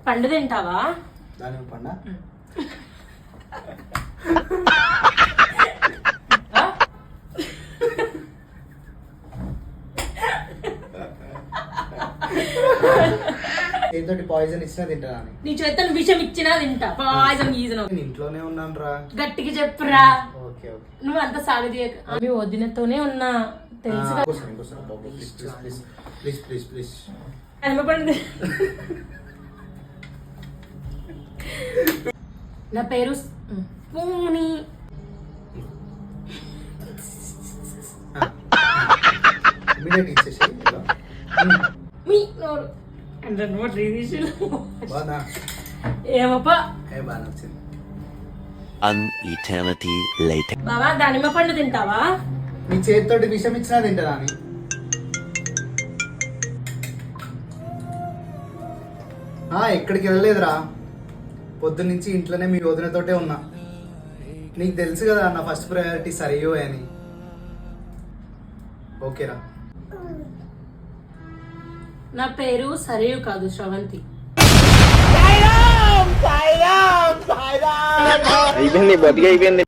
పండు తింటావా? దాని పండ ఏంటంటే పాయిజన్ ఇచ్చినా తింటా. నీ చేతను విషం ఇచ్చినా తింటా. పాయిజన్ గీజను ఇంట్లోనే ఉన్నాను రా. గట్టిగా చెప్పురా. Okay okay. నువ్వు అంత సాగు మీ వదినతోనే ఉన్నా తెలుసు కదా. Please please please. అనుమపండి. నా పేరు పూని. మీ నోరు అంటే నోట్ రీదిషులు ఏమప్పా. An eternity later. బాబా దానిమ్మ పండు తింటావా? నీ చేతితోటి విషం ఇచ్చినా తింటా అని. ఎక్కడికి వెళ్ళలేదురా, పొద్దు నుంచి ఇంట్లోనే మీ వదినతోటే ఉన్నా. నీకు తెలుసు కదా నా ఫస్ట్ ప్రయారిటీ సరియో అని. ఓకేరా. నా పేరు సరియు కాదు, శ్రవంతి. అయిపోయింది బతికి అయిపోయింది.